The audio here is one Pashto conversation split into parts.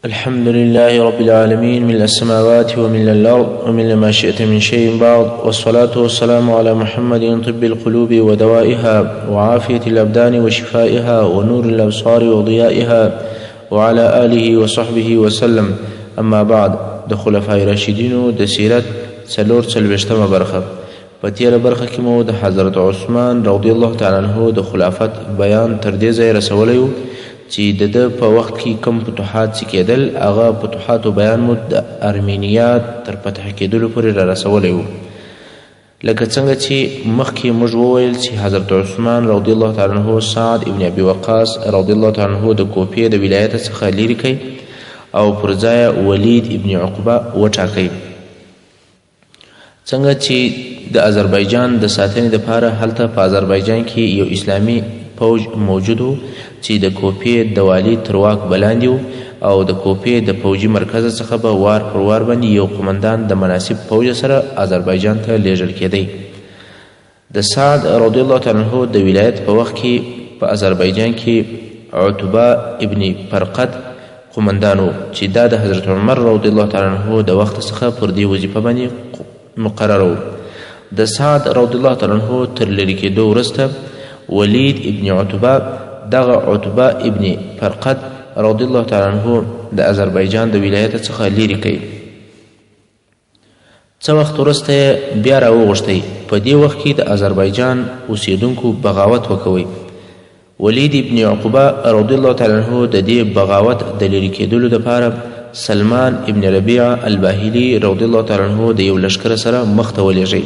الحمد لله رب العالمين، من السماوات ومن الأرض ومن ما شئت من شيء بعض، والصلاة والسلام على محمد طب القلوب ودوائها وعافية الأبدان وشفائها ونور الأبصار وضيائها وعلى آله وصحبه وسلم. اما بعد، د خلفای راشدینو د سیرت څلوېښتمه برخه. په تېره برخه کې مو د حضرت عثمان رضی الله تعالی عنه د خلافت بیان تر دې ځایه رسولی و چې د ده په وخت کې کوم فتوحات چې کېدل، هغه فتوحاتو بیان مو د ارمینیا تر فتح کېدلو پورې را رسولی و. لکه څنګه چې مخکې موږ وویل چې حضرت عثمان رضی الله تعالی عنه سعد ابن ابي وقاص رضی الله تعالی عنه د کوفې د ولایت څخه لیرې کړي او پر ځای ولید ابن عقبه وټاکئ. څنګه چې د آذربایجان د ساتنې دپاره هلته په آذربایجان کې یو اسلامي فوج موجود و چې د کوفې د والي تر واک بلاندې و او د کوفې د فوجي مرکز څخه به وار پر وار باندې یو قمندان د مناسب فوج سره آذربایجان ته لیږل کېدی. د سعد رضی الله تعالی عنه د ولایت په وخت کې په آذربایجان کې عتبه ابن فرقد قمندان و چې دا د حضرت عمر رضی الله تعالی عنه د وخت څخه پر دې وظیفه باندې مقرر و. د سعد رضی الله تعالی عنه تر لرې کېدو وروسته ولید ابن عتبه دغه عتبه ابن فرقد رضی الله تعالی عنه د آذربایجان د ولایت څخه لیرې کړي. څه وخت وروسته یې بیا راوغوښتی. په دې وخت کې د آذربایجان اوسیدونکو بغاوت وکوی. ولید ابن عقبه رضی الله تعالی عنه د دې بغاوت د لیرې کېدلو دپاره سلمان ابن ربیعه الباهلي رضی الله تعالی عنه د یو لښکر سره مخ ته ولېږئ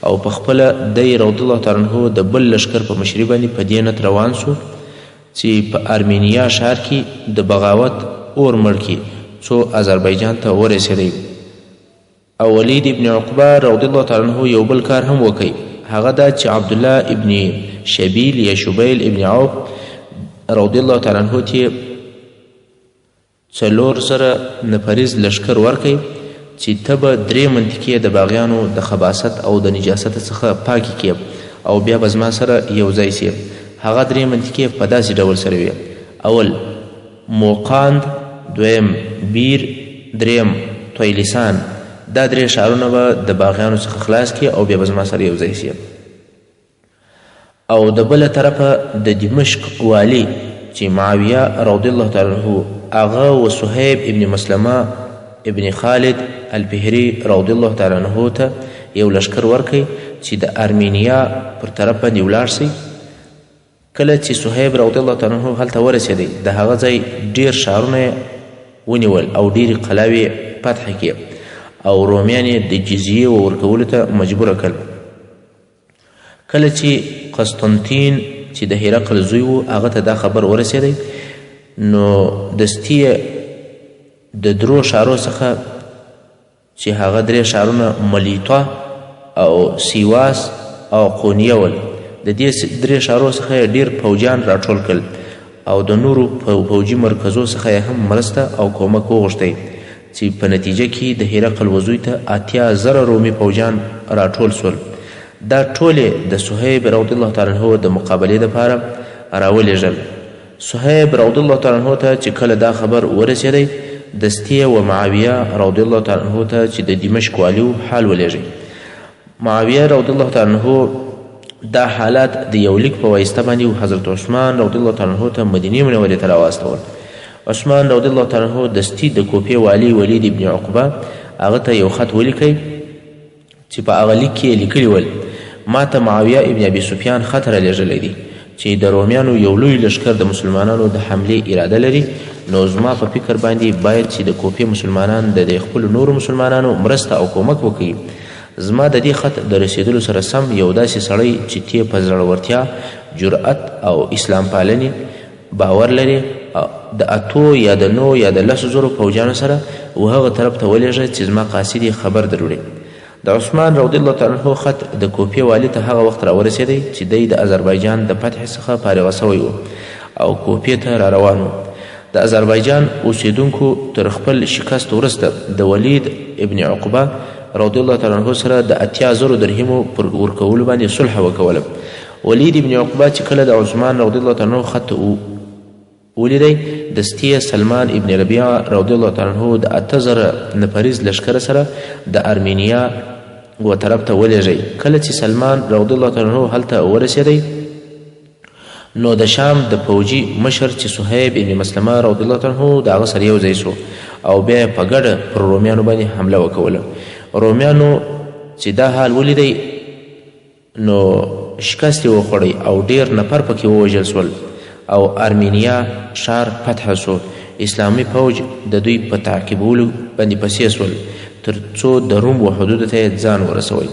او په خپله دی رضی الله تعالی عنه د بل لښکر په مشري باندې په دې نیت روان سو چې په ارمینیا ښار کې د بغاوت اور مړ کړي څو آذربایجان ته ورسېدی. او ولید ابن عقبه رضی الله تعالی عنه یو بل کار هم وکړي، هغه دا چې عبدالله ابن شبیل یا شبیل ابن عوف رضی الله تعالی عنه ته 400 نفریز لښکر ورکړي چې ته به 3 منطقې د باغیانو د خباثت او د نجاست څخه پاکې کړې او بیا به زما سره یو ځای سي. هغه 3 منطقې په داسې ډول سره وي: اول موقاند، دویم بیر، دریم تویلسان. دا 3 ښارونه به د باغیانو څخه خلاص کړي او بیا به زما سره یو ځای سي. او د بله طرفه د دمشق والی چې معاویه رضی الله تعالی عنه، هغه و صهیب ابن مسلمه ابن خالد الفهري رضی الله تعالی عنه ته یو لښکر ورکړي چې د ارمینیا پر طرف باندې ولاړ سي. کله چې صهیب رضی الله تعالی عنه هلته ورسېدی، د هغه ځای ډېر ښارونه ونیول او ډېرې قلاوې فتح کړې او رومیان یې د جزیې ورکولو ته مجبوره کړل. کله چې قسطنطین چې د هرقل زوی و هغه ته دا خبر ورسېدی، نو دستي د 3 ښارو څخه چې هغه 3 ښارونه ملیطه او سیواس او قونیه ول، د دې 3 ښارو څخه ډېر فوجیان راټول کړل او د نورو فوجي مرکزو څخه هم مرسته او کومک وغوښتی چې په نتیجه کې د هرقل وزوی ته 80,000 رومي فوجیان راټول سول. دا ټولې د صهیب رضی الله تعالی عنه د مقابلې دپاره راولېږل. صهیب رضی الله تعالی عنه ته چې کله دا خبر ورسېدی، دستي و معاویه رضی الله تعالی عنه ته چې د دمشق والي و حال ولېږئ. معاویه رضی الله تعالی عنه دا حالات د یو لیک په واسطه باندې حضرت عثمان رضی الله تعالی عنه ته مدینې منورې ته راواستول. عثمان رضی الله تعالی عنه دستي د کوفې والي ولید ابن عقبه هغه ته یو خط ولیکئ چې په هغه لیک کې یې لیکلي ول: ما ته معاویه ابن ابي سفیان خط رالیږلی دی چې د رومیانو یو لوی لښکر د مسلمانانو د حملې اراده لري، نو زما په فکر باندې باید چې د کوفې مسلمانان د خپلو نورو مسلمانانو مرسته او کومک وکړي. زما د دې خط د رسېدلو سره سم یو داسې سړی چې تی په زړورتیا، جرأت او اسلام پالنې باور لري د 8 یا د 9 یا د 10,000 فوجیانو سره و هغه طرف ته ولېږه چې زما قاصد یې خبر دروړي. د عثمان رضی الله تعالی عنه خط د کوفې والي ته هغه وخت راورسېدی چې دی د آذربایجان د فتح څخه فارغه سوی و او کوفې ته را روان و. د آذربایجان اوسیدونکو تر خپل شکست وروسته د ولید ابن عقبه رضی الله تعالی عنه سره د 80,000 درهمو پر ورکولو باندې صلح وکوله. ولید ابن عقبه چې کله د عثمان رضی الله تعالی عنه خط ولیدی. دستي سلمان ابن ربیعه رضی الله تعالی عنه د 8000 نفریز لشکر سره د ارمینیا و طرف ته ولېږئ. کله چې سلمان رضی الله تعالی عنه هلته ورسېدی نو د شام د پوجي مشر چې صهیب ابن مسلمه رضی الله تعالی عنه د هغه سره یو ځای سو او بیا په ګډه پر رومیانو باندې حمله وکوله. رومیانو چې دا حال ولیدی نو شکست یې وخوړی او ډیر نفر پکې ووژل سول او ارمینیا ښار فتح سو. اسلامي فوج د دوی په تعقیبولو باندې پسې سول تر څو د روم و حدودو ته ځان ورسوي.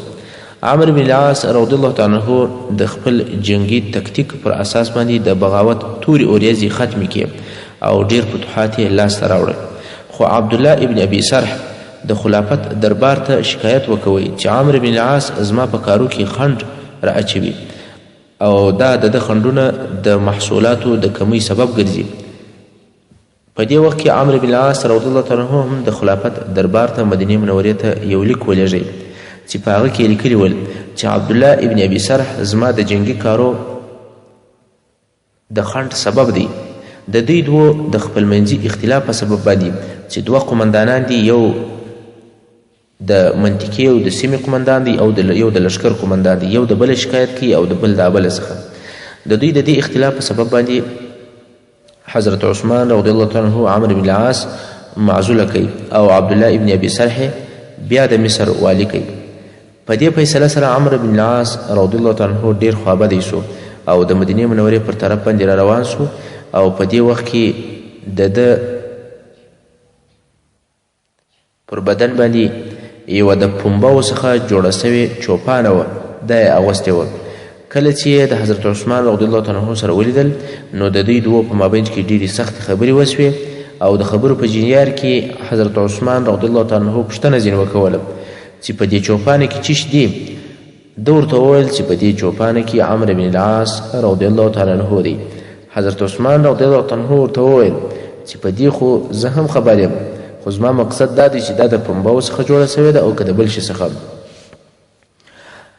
عمرو بن العاص رضی الله تعالی عنه د خپل جنگي تکتیک پر اساس باندې د بغاوت تورې اوریځې ختمې کړې او ډیر فتوحات یې لاسته راوړل. خو عبدالله ابن ابي سرح د خلافت دربار ته شکایت وکوي چې عمرو بن العاص زما په کارو کې خنډ را اچوي او دا د خنډونه د محصولاتو د کمی سبب ګرځي. په دې وخت کې عمرو بن العاص رضی الله تعالی عنه هم د خلافت دربار ته مدینې منورې ته یو لیک ولېږئ چې په هغه کې لیکلي ول چې عبدالله ابن ابي سرح زما د جنگي کارو د خنډ سبب دی. د دوی دوه د خپلمنځي اختلاف په سبب باندې چې دوه قمندانان دي، یو د منطقې او د سیمې قمندان دی او یو د لشکر قمندان دی، یو د بل شکایت کوي او د بل د بل څخه. د دوی د دې اختلاف په سبب باندې حضرت عثمان رضی الله تعالی عنه عمرو بن العاص معزوله کوي او عبدالله ابن ابي سرح بیا د مصر والی کوي. په دې فیصله سره عمرو بن العاص رضی الله تعالی عنه ډیر خوابدی سو او د مدینې منورې پر طرف باندې را روان سو او په دې وخت کې د پر بدن باندې یوه د پنبهو څخه جوړه سوې چوپانه وه، دا یې اغوستې وه. کله چې د حضرت عثمان رضی الله تعالی عنه سره ولیدل نو د دوی دوو په مابینځ کې ډېرې سختې خبرې وسوې او د خبرو په جریان کې حضرت عثمان رضی الله تعالی عنه پوښتنه ځینې وکوله چې په دې چوپانه کې څه شي دي. ده ورته وویل چې په دې چوپانه کې عمرو بن العاص رضی الله تعالی عنه دی. حضرت عثمان رضی الله تعالی عنه ورته وویل چې په دې خو زه هم خبر یم، خو زما مقصد دا دی چې دا د پنبهو څخه جوړه سوې ده او که د بل شي څخه.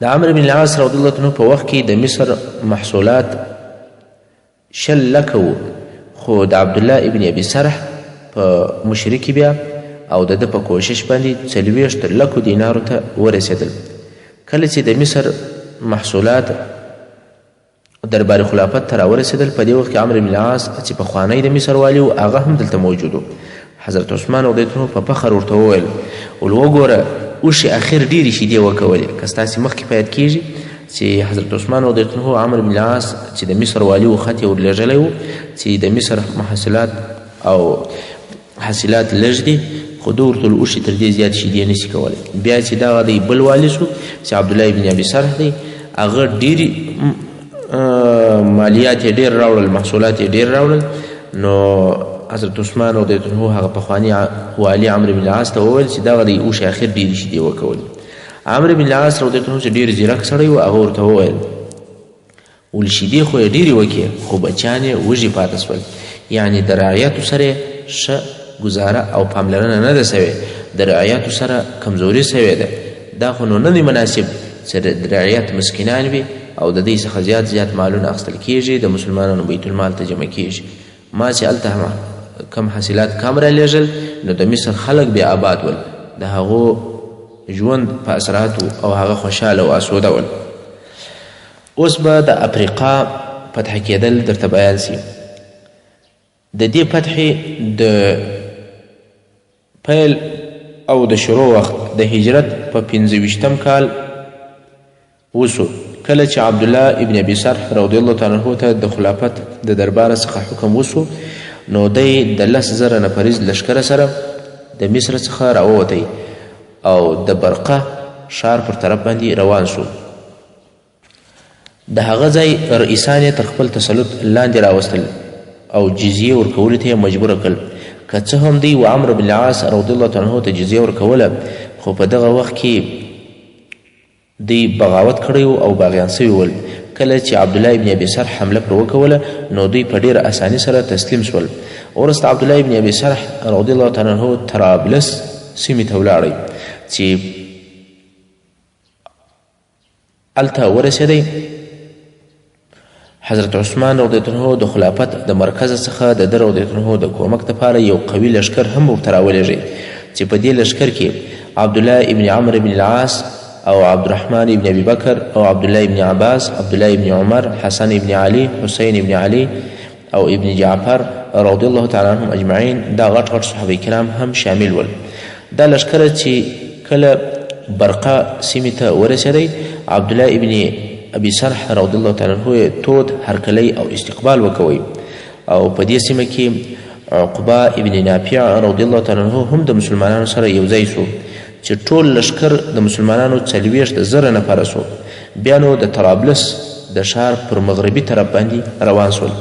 د عمرو بن العاص رضی الله عنه په وخت کې د مصر محصولات 6 لکه وو، خو د عبدالله ابن ابي سرح په مشري کې بیا او د ده په کوشش باندې 40 لکو دینارو ته ورسېدل. کله چې د مصر محصولات دربار خلافت ته راورسېدل په دې وخت کې عمرو بن العاص چې پخوانی د مصر والي و هغه هم دلته موجود و. حضرت عثمان رضی الله عنه په فخر ورته وویل وګوره اوښې اخر ډېرې شیدې وکولې. که ستاسې مخکې په یاد کېږي چې حضرت عثمان رضی الله عنه عمرو بن العاص چې د مصر والي و خط یې ورلېږلی و چې د مصر محصولات او حاصلات لږ دي، خو ده ورته ول اوښې تر دې زیات شیدې نشي کولی. بیا چې دغه دی بل والي سو چې عبدالله ابن ابي سرح دی، هغه ډېرې مالیات یې ډېر راوړل، محصولات یې ډېر راوړل. نو حضرت عثمان رضی الله عنه هغه پخواني والي عمرو بن العاص ته وویل چې دغه دی اوښې اخر ډېرې شیدې وکولې. عمرو بن العاص رضی الله عنه چې ډېر ځیرک سړی و هغه ورته وویل ول شیدې خو یې ډېرې وکړې خو بچیان یې وږي پاته سول، یعنې د رعیاتو سره یې ښه ګزاره او پاملرنه نه ده سوې، د رعیاتو سره کمزوري سوې ده. دا خو نو نه دی مناسب چې د رعیت مسکینان وي او د دې څخه زیات مالونه اخیستل کېږي، د مسلمانانو بیت المال ته جمع کېږي. ما چې هلته کم حاصلات کم رالیږل نو د مصر خلک بیا آباد ول، د هغو ژوند په اثراتو او هغه خوشحاله او اسوده ول. اوس به د افریقا فتح کېدل درته بیان سي. د دې فتحې د پیل او د شروع وخت د هجرت په 25 کال وسو، کله چې عبدالله ابن ابي سرح رضی الله تعالی عنه ته د خلافت د دربار څخه حکم وسو نو دی د 10,000 نفریز لشکره سره د مصر څخه راووتی او د برقه ښار پر طرف باندې روان سو. د هغه ځای رئیسان یې تر خپل تسلط لاندې راوستل او جزیې ورکولو ته یې مجبوره کړل. که څه هم دی و عمرو بن العاص رضی الله عنه ته جزیه ورکوله، خو په دغه وخت کې دی بغاوت کړی او باغیان سوي ول. کله چې عبدالله ابن ابي سرح حمله پر وکوله نو دوی په ډېره اساني سره تسلیم سول. وروسته عبدالله ابن ابي سرح رضی الله تعالی عنه طرابلس سیمې ته ولاړی چې هلته ورسېدی. حضرت عثمان رضی الله عنه د خلافت د مرکز څخه د ده رضی الله عنه د کومک دپاره یو قوي لښکر هم ورته راولېږئ چې په دې لښکر کې عبدالله ابن عمرو بن العاص او عبدالرحمن ابن ابي بکر او عبدالله ابن عباس، عبدالله ابن عمر، حسن ابن علي، حسین ابن علي او ابن جعفر رضی الله تعالی عنهم اجمعین، دا غټ غټ صحابه کرام هم شامل ول. دا لښکر چې کله برقه سیمې ته ورسېدی، عبدالله ابن ابي سرح رضی الله تعالی عنه تود هرکلی او استقبال وکوی، او په دې سیمه کې عقبه ابن نافع رضی الله تعالی عنه هم د مسلمانانو سره یو ځای سو چې ټول لښکر د مسلمانانو 40,000 نفره سو. بیا نو د طرابلس د ښار پر مغربي طرف باندې روان سول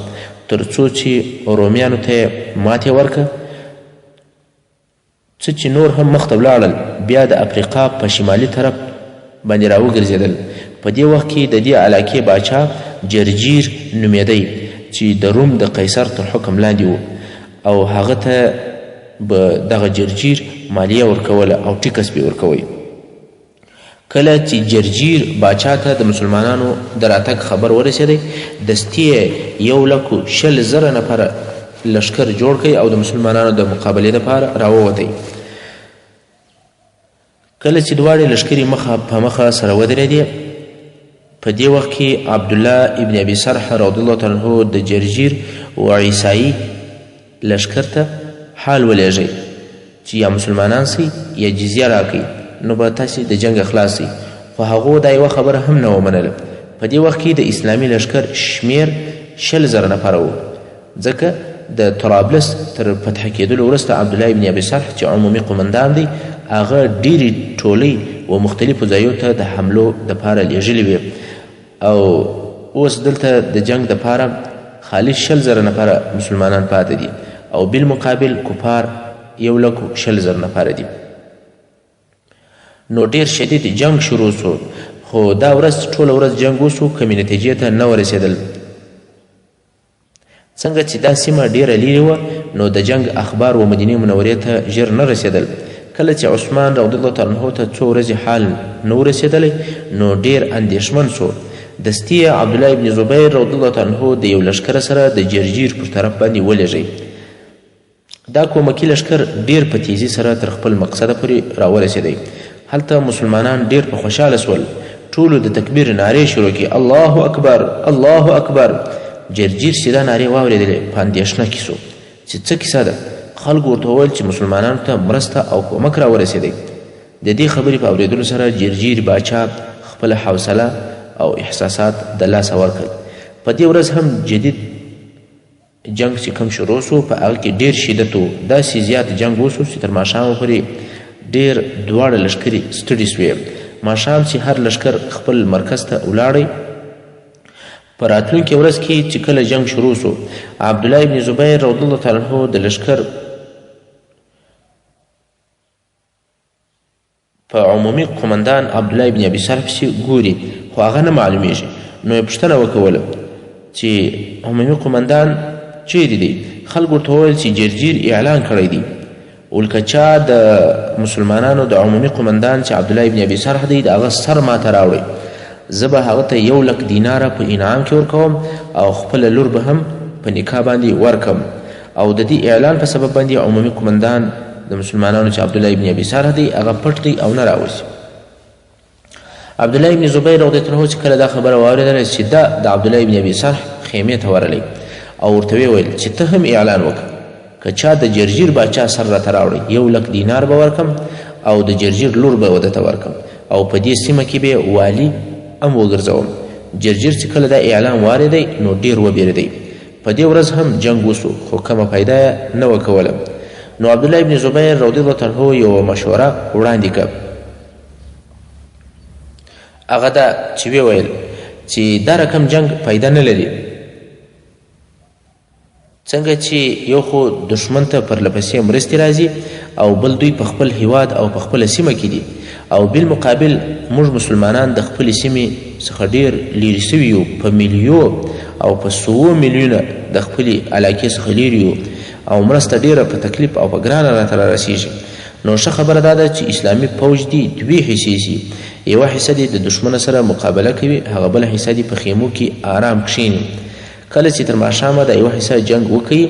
تر څو چې رومیانو ته ماتې ورکه. څه چې نور هم مخته ولاړل، بیا د افریقا په شمالي طرف باندې راوګرځېدل. په دې وخت کې د دې علاقې باچا جرجیر نومېدی چې د روم د قیصر تر حکم لاندې و، او هغه ته به دغه جرجیر مالیه ورکوله او ټیکس به ورکوی. کله چې جرجیر باچا ته د مسلمانانو د راتګ خبر ورسېدی، دستي 120,000 نفره لښکر جوړ کړئ او د مسلمانانو د مقابلې لپاره راووتی. کله چې دواړې لښکرې مخه په مخه سره ودرېدې، په دې وخت کې عبدالله ابن ابي سرح رضی الله تعالی عنه د جرجیر و عیسایي لښکر ته حال ولېږئ چې یا مسلمانان سئ یا جزیه راکئ، نو به تاسې د جنګ خلاص سئ. خو هغو دا یوه خبره هم نه ومنله. په دې وخت کې د اسلامي لښکر شمیر 20,000 نفره و، ځکه د طرابلس تر فتح کېدلو وروسته عبدالله ابن ابي سرح چې عمومي قمندان دی، هغه ډېرې ټولۍ و مختلفو ځایو ته د حملو دپاره لېږلې وې، او اوس دلته د جنګ دپاره خالي 20,000 نفره مسلمانان پاته دي، او بالمقابل کفار 120,000 نفره دي. نو ډېر شدید جنگ شروع سو، خو دا ورځ ټوله ورځ جنگ وسو، کمې نتیجې ته نه ورسېدل. څنګه چې دا سیمه ډېره لیرې وه، نو د جنگ اخبار و مدینې منورې ته ژر نه رسېدل. کله چې عثمان رضی الله تعالی عنه ته څو ورځې حال نه ورسېدلی، نو ډېر اندېښمن سو. دستي عبدالله ابن زبیر رضی الله تعالی عنه د یو لښکر سره د جرجیر پر طرف باندې ولېږئ. دا کومکي لښکر ډېر په تیزي سره تر خپل مقصده پورې راورسېدی. هلته مسلمانان ډېر په خوشحاله سول، ټولو د تکبیر نارې شروع کړې، الله اکبر الله اکبر. جرجیر چې دا نارې واورېدلې، په اندېښنه کې سو چې څه کیسه ده. خلکو ورته وویل چې مسلمانانو ته مرسته او کومک راورسېدی. د دې خبرې په اورېدلو سره جرجیر باچا خپله حوصله او احساسات د لاسه ورکړل. په دې ورځ هم جدید جنگ چې کوم شروع سو، په هغه کې ډېر شدت و. داسې زیات جنگ وسو چې تر ماښامه پورې ډېر دواړه لښکرې ستړي سوې. ماښام چې هر لښکر خپل مرکز ته ولاړی. په راتلونکې ورځ کې چې کله جنگ شروع سو، عبدالله ابن زبیر رضی الله تعالی عنه د لښکر په عمومي قمندان عبدالله ابن ابي سرح پسې ګوري، خو هغه نه معلومیږي. نو یې پوښتنه وکوله چې عمومي قمندان چیرې دی؟ خلکو ورته وویل چې جرجیر اعلان کړی دی، ولکه چا د مسلمانانو د عمومي قمندان چې عبدالله ابن ابي سرح دی، د هغه سر ماته راوړئ، زه به هغه ته 1,00,000 دیناره په انعام کې ورکوم، او خپله لور به هم په نکاح باندې ورکم. او د دې اعلان په سبب باندې عمومي قمندان د مسلمانانو چې عبدالله ابن ابي سرح دی، هغه پټ دی او نه راوځي. عبدالله ابن زبیر رضی الله عنه چې کله دا خبره واورېدله چې دا د عبدالله ابن ابي سرح خیمې ته ورغلی، او ورته ویل چې ته هم اعلان وکړه، که چا د جرجیر باچا سر راته راوړی 1,00,000 دینار به ورکم، او د جرجیر لور به ودته ورکم، او په دې سیمه کې به والي هم وګرځوم. جرجیر چې کله دا اعلان واورېدی، نو ډېر وبېرېدی. په دې ورځ هم جنگ وسو، خو کومه پیدا یې نه وکوله. نو عبدالله ابن زبیر رضی الله تعالی عنه یوه مشوره وړاندې کړه. هغه دا چې ویل چې دا رقم جنگ پیدا نه لري، څنګه چې یو خو دشمن ته پرلپسې مرستې راځي، او بل دوی په خپل هیواد او په خپله سیمه کې دي، او بالمقابل موږ مسلمانان د خپلې سیمې څخه ډېر لیرې سوي یو، په میلیو او په 100 میلیونه د خپلې علاقې څخه لیرې یو، او مرسته ډېره په تکلیف او په ګرانه راته رارسېږي. نو ښه خبره دا ده چې اسلامي فوج دي 2 حصې سي، یوه حصه دې د دشمن سره مقابله کوي، هغه بله حصه دې په خیمو کې آرام کښېني. کله چې تر ماښامه د یوه حصه جنګ وکوي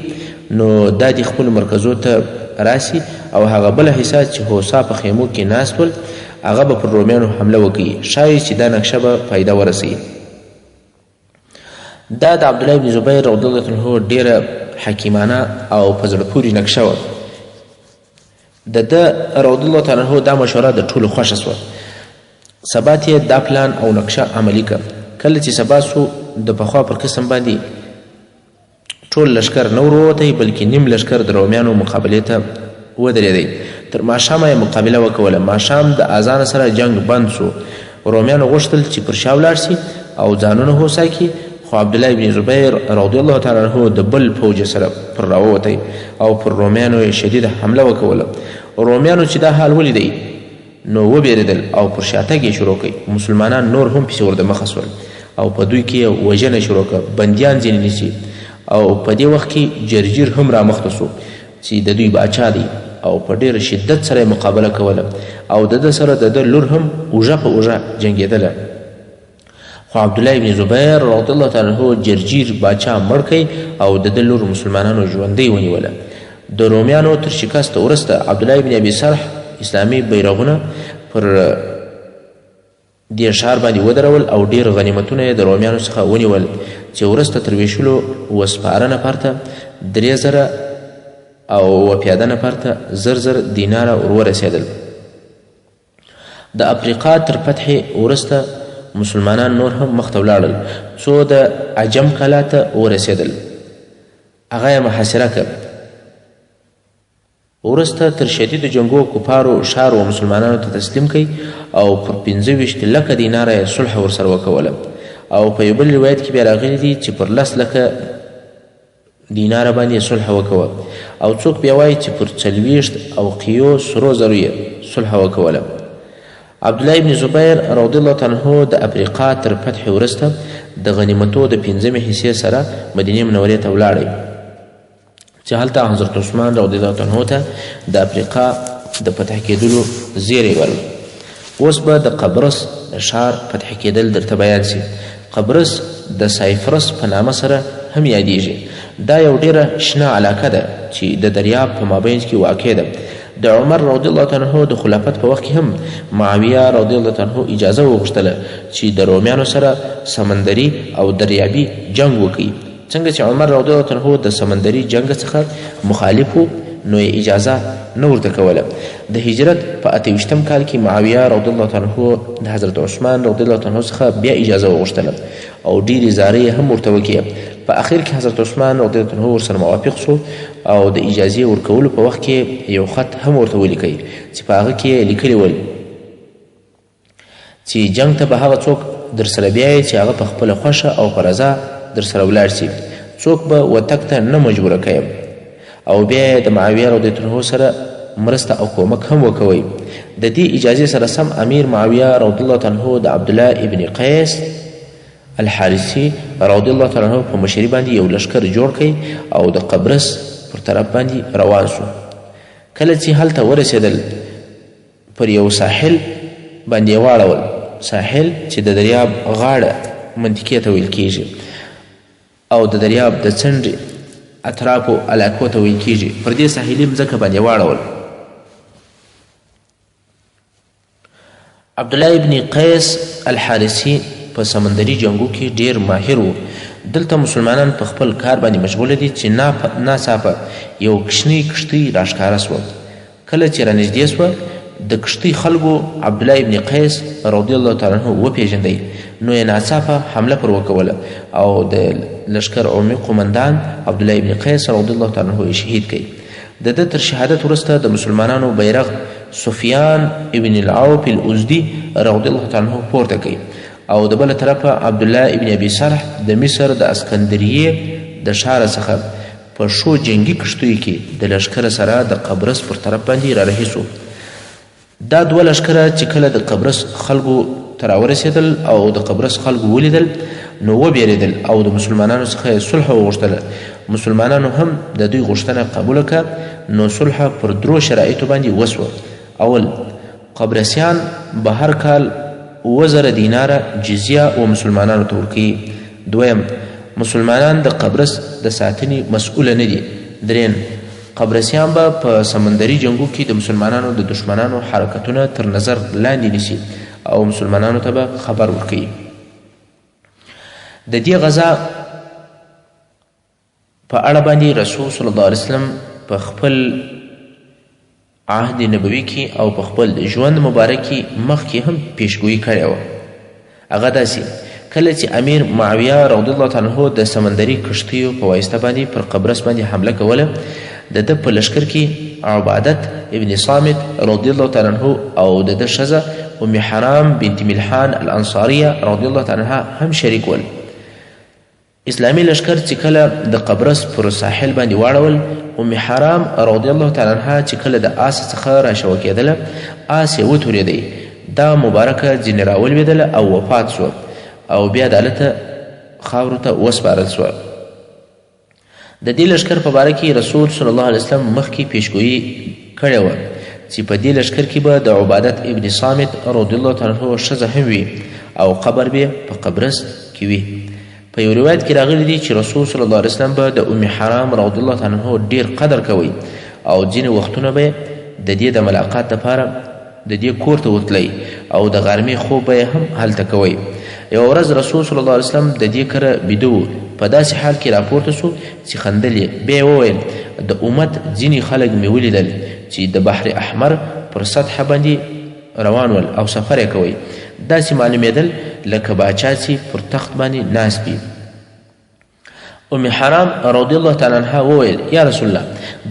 نو دا د خپلو مرکزو ته راسي او هغه بله حصه چې هوسا په خیمو کې ناست ول هغه به پر رومیانو حمله وکوي، ښایي چې دا نقشه به فایده ورسوي. دا د عبدالله بن زبیر رضی الله عنه ډیره حکیمانه او په زړه پورې نقشه وه. د ده رضی الله تعالی عنه دا مشوره د ټولو خوښه سوه. سبا یې دا پلان او نقشه عملي کړه. کله چې سبا سو د پخوا پر قسم باندې ټول لشکر نه وروتی بلکې نیم لشکر د رومیانو مقابلې ته ودرېدی. تر ماښامه یې مقابله وکوله. ماښام د اذان سره جنگ بند سو. رومیانو غوښتل چې پر شا ولاړ سي او ځانونه هوسا کړي، خو عبدالله بن زبیر رضی الله تعالی عنه د بل فوج سره پر راووتی او پر رومیانو یې شدیده حمله وکوله. رومیانو چې دا حال ولیدی نو وبېرېدل او پر شاتګ یې شروع کړي. مسلمانان نور هم پسې ورده مخه سول او په دوی کې یې وژنه شروع کړه، بندیان ځینې نیسي او په دې وخت کې جرجیر هم رامخته سو چې د دوی باچا دی او په ډېر شدت سره یې مقابله کوله او د ده سره د ده لور هم اوږه په اوږه جنګېدله. خو عبدالله بن زبیر رضی الله تعالی عنه جرجیر باچا مړ کړی او د ده لور مسلمانانو ژوندۍ ونیوله. د رومیانو تر شکست وروسته عبدالله بن ابي سرح اسلامي بیرغونه پر دې ښار باندې ودرول او ډېر غنیمتونه یې د رومیانو څخه ونیول چې وروسته تر ویشلو وسپاره نفر ته 3000 او وپیاده نفر ته 1000 دیناره ورورسېدل. د افریقا تر فتح وروسته مسلمانان نور هم مخته ولاړل څو د عجم کلا ته ورسېدل. هغه یې محاصره کړ. وروسته تر شدیدو جنګو کفارو ښار و مسلمانانو ته تسلیم کړي او پر 25 لکه دیناره یې صلح ورسره وکوله. او په یو بل روایت کې بیا راغلی دي چې پر 10 لکه دیناره باندې صلح وکوه او څوک بیا وایي چې پر 40 او قیو سرو زرو یې صلح وکوله. عبدالله ابن زبیر رضی الله تعالی عنه د افریقا تر فتح وروسته د غنیمتو د 5مې حصې سره مدینې منورې ته ولاړی چې هلته حضرت عثمان رضی الله عنه ته د افریقا د فتح کېدلو زیری ورکړ. اوس به د قبرص د ښار فتح کېدل درته بیان سي. قبرص د سایفرس په نامه سره هم یادیږي. دا یو ډیره شنه علاقه ده چې د دریاب په مابین کې واقع ده. د عمر رضی الله عنه د خلافت په وخت کې هم معاویه رضی الله عنه اجازه وغوښتله چې د رومیانو سره سمندري او دریابي جنگ وکړي. څنګه چې عمر رضی الله عنه د سمندري جنگ څخه مخالف و نو یې اجازه نه ورته کوله. د هجرت په 28م کال کې معاویه رضی الله عنه د حضرت عثمان رضی الله عنه څخه بیا اجازه وغوښتله او ډېرې زارۍ هم ورته وکړې. په اخر کې حضرت عثمان رضی الله عنه ورسره موافق شو او د اجازې ورکولو په وخت کې یو خط هم ورته ولیکئ چې په هغه کې یې لیکلي ول چې جنګ ته به هغه څوک در سره بیایي چې هغه په خپله خوښه او په رضا در سره ولاړ شي، څوک به وتګ ته نه مجبوره کوي. او بیا یې د معاویه رضی الله عنه سره مرسته او کومک هم وکوئ. د دې اجازې سره سم امیر معاویه رضی الله عنه د عبدالله ابن قیس الحارثي رضی الله تعالی عنه په مشري باندې یو لشکر جوړ کړي او د قبرص پر طرف باندې روان شو. کله چې هلته ورسېدل پر یو ساحل باندې یې واړول، ساحل چې د دریاب غاړه منطقې ته ویل کیږي او د دریاب د څنډې اطرافو علاقو ته ویل کیږي. پر دې ساحلي مځکه باندې واړول. عبدالله ابن قیس الحارثي په سمندري جنګو کې ډیر ماهر و. دلته مسلمانان په خپل کار باندې مشغوله دي چې ناڅاپه یو کوچنۍ کښتۍ راښکاره سوه. کله چې رانږدې سوه د کښتۍ خلکو عبدالله ابن قیس رضی الله تعالی عنه وپېژندی نو یې ناڅاپه حمله پر وکوله او د لشکر عمومي قمندان عبدالله ابن قیس رضی الله تعالی عنه یې شهید کړي. د ده تر شهادت وروسته د مسلمانانو بیرغ سفیان ابن العوف الازدي رضی الله تعالی عنه پورته کوي او د بله طرفه عبدالله ابن ابي سرح د مصر د اسکندریې د ښاره څخه په ښو جنګي کښتیو کې د لښکره سره د قبرص پر طرف باندې رارهي سو. دا دوه لښکره چې کله د قبرص خلکو ته راورسېدل او د قبرص خلکو ولیدل نو وبېرېدل او د مسلمانانو څخه یې صلح وغوښتله. مسلمانانو هم د دوی غوښتنه قبوله کړه نو صلح پر 3 شرایطو باندې وسوه. اول، قبرصیان به هر کال 2000 دیناره جزیه و مسلمانانو ته ورکوي. دویم، مسلمانان د قبرس د ساتنې مسؤله نه دي. درېیم، قبرسیان به په سمندري جنګو کې د مسلمانانو د دشمنانو حرکتونه تر نظر لاندې نیسي او مسلمانانو ته به خبر ورکوي. د دې غزا په اړه باندې رسول صلی الله علیه وسلم په خپل عهد نبوي کې او په خپل ژوند مبارک کې مخکې هم پیشګویي کړې وه. هغه داسې کله چې امیر معاویه رضی الله تعالی عنه د سمندري کښتیو په واسطه باندې پر قبرس باندې حمله کوله، د ده په لشکر کې عبادت ابن صامت رضی الله تعالی عنه او د ده ښځه ام حرام بنت ملحان الانصاریه رضی الله تعالی عنها هم شریک ول. اسلامي لشکر چې کله د قبرس پر ساحل باندې واړول، ام حرام رضی الله تعالی عنها چې کله د آس څخه راشوه کېدله، آس یې وتورېدی، دا مبارکه ځینې راولوېدله او وفات شوه او بیا د هلته خاورو ته وسپارل شوه. د دې لشکر په باره کې رسول صلی الله علیه وسلم مخکې پیشګویي کړې وه چې په دې لشکر کې به د عبادت ابن صامت رضی الله تعالی عنه ښځه هم وي او قبر به په قبرس کې وي. په یو روایت کې راغلی دی چې رسول صلی الله علیه وسلم به د ام حرام رضی الله تعالی عنه ډیر قدر کوي او ځینې وختونه به د دې د ملاقات لپاره د دې کور ته وتلی او د غرمې خوب به هم هلته کوي. یوه ورځ رسول صلی الله علیه وسلم د دې کره بیده و، په داسې حال کې راپورته سو چې خندل یې. بیا یې وویل د امت ځینې خلک مې ولیدل چې د بحر احمر پر سطحه باندې روان ول او سفر یې کوئ، داسې معلومېدل لکه باچا چې پر تخت باندې ناست وي. ام حرام رضی الله تعالی عنها وویل یا رسول الله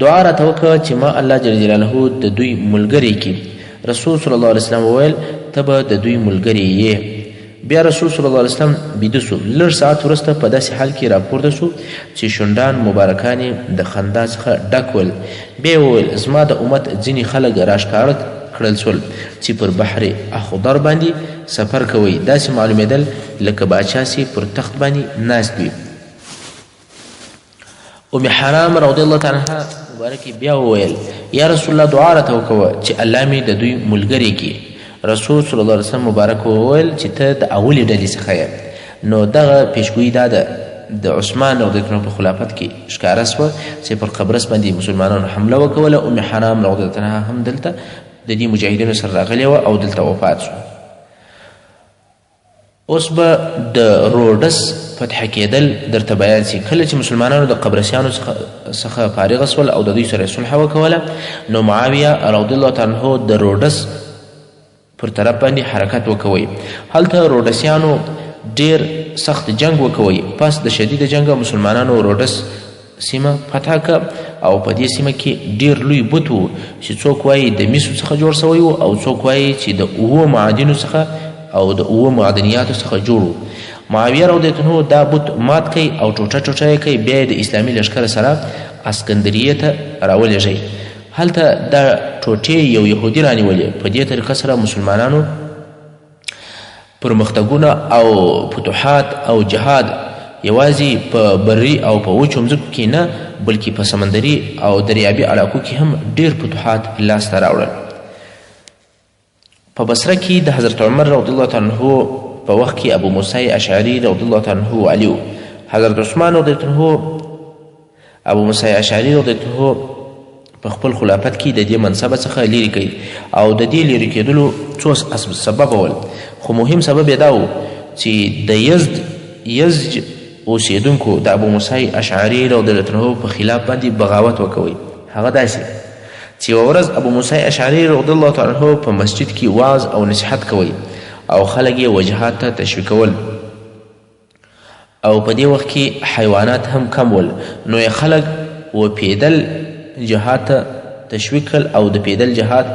دعا راته وکړه چې ما الله جل جلاله د دوی ملګری کړي. رسول صلی الله علیه وسلم وویل ته به د دوی ملګری یې. بیا رسول صلی الله علیه وسلم بیده سو. لږ ساعت وروسته په داسې حال کې راپورته سو چې شونډان مبارکان یې د خندا څخه ډک ول. بیا یې وویل زما د امت ځینې خلک راښکاره کړل سول چې پر بحر اخضر باندې سفر کوي، داسې معلومېدل لکه باچا چې پر تخت باندې ناست وي. ام حرام رضی الله تعالی عنها مبارکې بیا وویل یا رسول الله دعا راته وکوه چې الله مې د دوی ملګری کړي. رسول صلی الله علیه وسلم مبارک وویل چې ته د اولې ډلې څخه یې. نو دغه پیشګویي دا ده د عثمان رضی الله عنه په خلافت کې ښکاره سوه چې پر قبرس باندې مسلمانانو حمله وکوله. ام حرام رضی الله عنها هم دلته د دې مجاهدینو سره راغلې وه او دلته وفات شوه. اوس به د روډس فتح کېدل درته بیان سي. کله چې مسلمانانو د قبرسیانو څخه فارغه سول او د دوی سره صلح وکوله، نو معاویه رضی الله تعالی عنه د روډس پر طرف باندې حرکت وکوي. هلته روډسیانو ډیر سخت جنگ وکوي. پس د شدید جنګ مسلمانانو روډس سیمه فتح که او په دې سیمه کې ډیر لوی بت و چې څوک وایي د میسو څخه جوړ سوی و او څوک وایي چې د اوو معادنو څخه او د اوو معدنیاتو څخه جوړ و. معاویه رضی الله عنه دا بت مات کوي او ټوټه ټوټه یې کوي، بیا یې د اسلامي لښکر سره اسکندریې ته راولېږئ. هلته دا ټوټې یو یهودي رانیولې. په دې طریقه سره مسلمانانو پرمختګونه او فتوحات او جهاد یوازې په بري او په وچو مځکو کې نه بلکې په سمندري او دریابي علاقو کې هم ډیر فتوحات لاسته راوړل. په بصره کې د حضرت عمر رضی الله تعالی عنه په وخت کې ابو موسی اشعري رضی الله تعالی عنه علي و. حضرت عثمان رضی الله عنه ابو موسی اشعري رضی الله عنه په خپل خلافت کې د دې منصبه څخه لیرې کوي او د دې لیرې کېدلو څو سبب ول، خو مهم سبب یې دا و چې د یزد اوسیدونکو د ابو موسی اشعري رضی الله عنه په خلاف باندې بغاوت وکوي. هغه داسې چې یوه ورځ ابو موسی اشعري رضی الله تعالی عنه په مسجد کې واعظ او نصیحت کوي او خلک یې وجهات ته تشویقول او په دې وخت کې حیوانات هم کم ول، نو یې خلک وپیدل جهاد ته تشویق کړل او د پیدل جهاد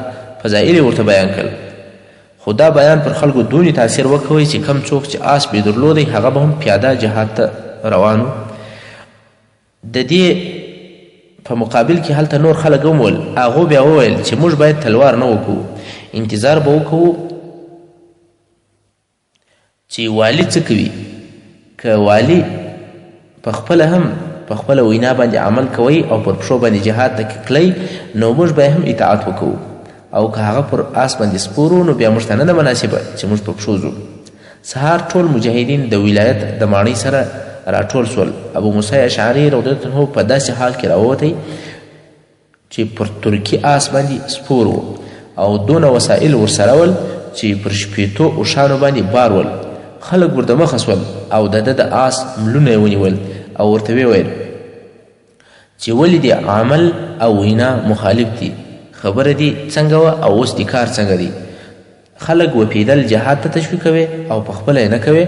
فضایل یې ورته بیان کړل. خو دا بیان پر خلکو دونې تاثیر وکوي چې کم څوک چې آس بې درلودی هغه به هم پیاده جهاد ته روان و. د دې په مقابل کې هلته نور خلک هم ول. هغو بیا وویل چې موږ باید تلوار نه وکړو، انتظار به وکړو چې والي څه کوي. که والي په خپله هم په خپله وینا باندې عمل کوي او پر پښو باندې جهاد ته کلي، نو موږ به هم اطاعت وکړو، او که هغه پر آس باندې سپور و نو بیا موږ ته نه ده مناسبه چې موږ په پښو ځو. سهار ټول مجاهدین د ولایت د ماڼۍ سره راټول سول. ابو موسی اشعري رضی الله عنه په داسې حال کې راووتی چې پر ترکي آس باندې سپور و او دونه وسایل ورسره ول چې پر شپېتو اوښانو باندې بار ول. خلک ورته مخه سول او د ده د آس ملونه یې ونیول او ورته ویې ویل چې ولې دې عمل او وینا مخالف دي، خبره دي څنګه وه او اوس دې کار څنګه دی. خلک وپیدل جهاد ته تشویقوي او په خپله یې نه کوي.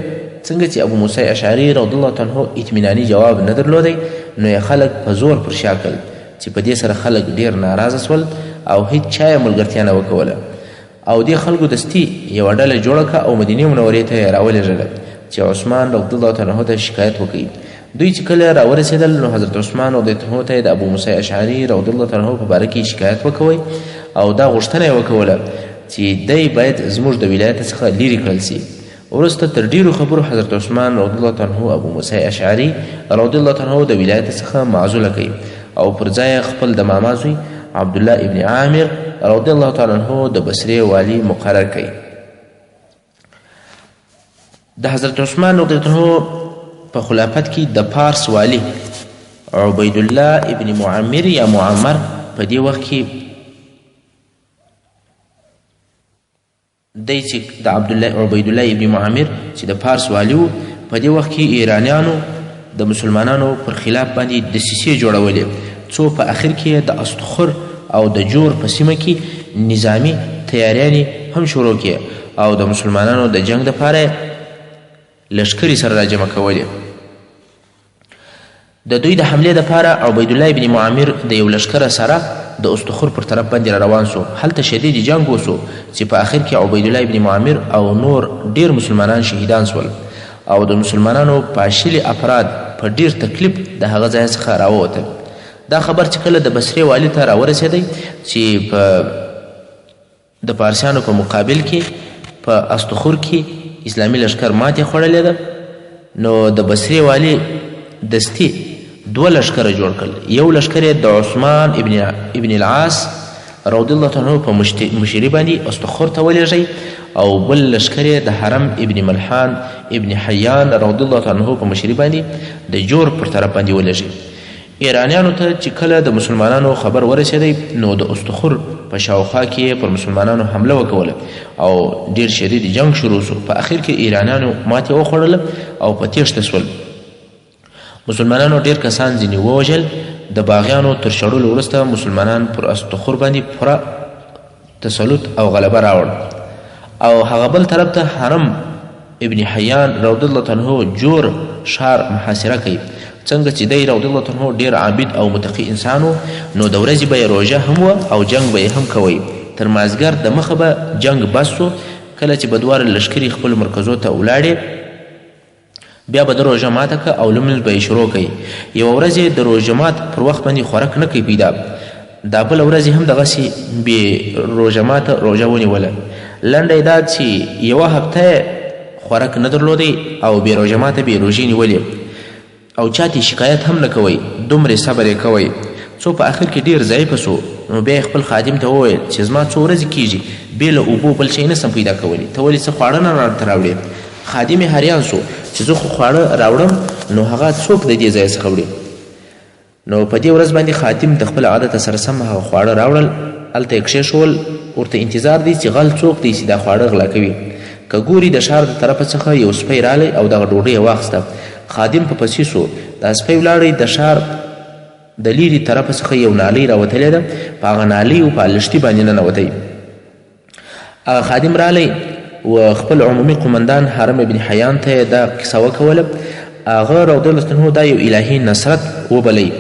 څنګه چې ابو موسی اشعري رضی الله عنه اطمیناني جواب نه درلودی نو یې خلک په زور پر شا کړل چې په دې سره خلک ډېر ناراضه سول او هیڅ چا یې ملګرتیا نه وکوله. او دې خلکو دستي یوه ډله جوړه کړه او مدینې منورې ته یې راولېږله چې عثمان رضی الله عنه ته شکایت وکړي. دوی چې کله راورسېدل نو حضرت عثمان رضی الله عنه ته د ابو موسی اشعري رضی الله عنه په باره کې شکایت وکوئ او دا غوښتنه یې وکوله چې دی باید زموږ د ولایت څخه لیرې کړل سي. وروسته تر ډیرو خبرو حضرت عثمان رضی الله عنه ابو موسی اشعري رضی الله عنه د ولایت څخه معزوله کوي او پر ځای خپل د ماما زوی عبدالله ابن عامر رضی الله تعالی عنه د بصرې والي مقرر کوي. د حضرت عثمان رضی الله عنه په خلافت کې د پارس والي عبید الله ابن معمر یا معمر په دې وخت کې دی چې د عبید الله ابن معمر چې د پارس والي و په دې وخت کې ایرانیانو د مسلمانانو پر خلاف باندې دسیسې جوړولې څو په اخر کې د استخر او د جور په سیمه کې نظامي تیاریانې هم شروع کړې او د مسلمانانو د جنگ دپاره لښکرې سره راجمع کولې. د دوی د حملې دپاره عبیدالله ابن معمر د یو لښکره سره د استخر پر طرف باندې را روان سو. هلته شدید جنگ وسو چې په آخر کې عبیدالله ابن معمر او نور ډیر مسلمانان شهیدان سول او د مسلمانانو پاشلي افراد په ډیر تکلیف د هغه ځای څخه راووتل. دا خبر چې کله د بصرې والي ته راورسېدی چې په د پارسیانو په مقابل کې په استخر کې اسلامي لښکر ماتې خوړلې ده نو د بصرې والي دستي دوه لښکره جوړ کړل. یو لښکر یې د عثمان ابن العاص رضی الله عنه په مشري باندې استخر ته ولېږئ او بل لښکر یې د حرم ابن ملحان ابن حیان رضی الله عنه په مشري باندې د جور پر طرف باندې ولېږئ. ایرانیانو ته چې کله د مسلمانانو خبر ورسېدی نو د استخر په شاوخوا کې پر مسلمانانو حمله وکوله او ډیر شدید جنگ شروع سو. په اخر کې ایرانیانو ماتې وخوړله او په تیښته سول. مسلمانانو ډیر کسان ځینې ووژل. د باغیانو تر شړلو وروسته مسلمانان پر استخر باندې پوره تسلط او غلبه راوړ او هغه بل طرف ته حرم ابن حیان رضی الله عنه جور ښار محاصره کوي. څنګه چې دی رضی الله عنه ډیر عابد او متقي انسان و نو د ورځې به یې روژه هم وه او جنگ به یې هم کوئ. تر مازدیګر د مخه به جنگ بس سو. کله چې به دواړه لښکرې خپلو مرکزو ته ولاړې بیا به د روژه ماته که او لمونځ به یې شروع کوي. یوه ورځ یې د روژه مات پر وخت باندې خوراک نه کوي پیدا. دا بله ورځ هم دغسې بې روژه ماته روژه ونیوله. لنډه یې دا چې یوه هفته خوراک نه درلودی او بې روژه ماته بې روژې نیولې او چاته شکایت هم نه کوئ. دومرې صبر یې کوئ څو په آخر کې ډېر ضعیفه سو. نو بیا یې خپل خادم ته وویل چې زما څو ورځې کېږي بې له اوبو بل شی نسم پیدا کولی، ته ولې څه خواړه نه راته راوړې؟ خادم یې حیران سو چې زه خو خواړه راوړم نو هغه څوک د دې ځای څخه وړي. نو په دې ورځ باندې خادم د خپل عادت سره سم هغه خواړه راوړل. هلته یې کښېښول. ورته انتظار دی چې غل څوک دی چې دا خواړه غلا کوي. که ګوري د ښار د طرفه څخه یو سپی رالی او دغه ډوډۍ یې واخیسته. خادم په پسې سو. دا سپی ولاړی د ښار د لیرې طرفه څخه یو نالۍ راوتلې ده. په هغه نالۍ او په لښتي باندې ننوتی. هغه خادم رالی و خپل عمومي قمندان حرم ابن حیان ته دا قصه وکوله. هغه رضی الله عنه دا یو الهي نصرت وبلی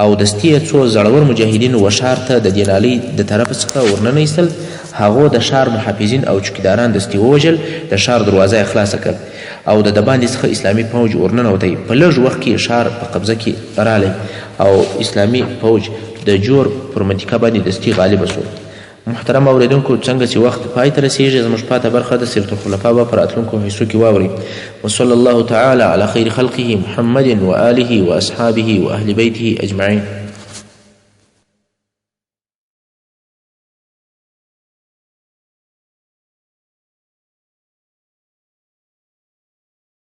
او دستي یې څو زړور مجاهدین و ښار ته د دې نالۍ د طرفه څخه ورننیستل. هغو د ښار محافظین او چوکیداران دستي ووژل. د ښار دروازه یې خلاصه کړ او د باندې څخه اسلامي فوج ورننوتی. په لږ وخت کې ښار په قبضه کې رالی او اسلامي فوج د جور پر منطقه باندې دستي غالبه سو. محترم اوریدونکو، څنګه چې وخت پای ته رسیږي زموږ پاته برخه د سیرة الخلفاء به په راتلونکو حصو کې واورئ. وصلی الله تعالی علی خیر خلقه محمد و آله و اصحابه و اهل بیته اجمعین.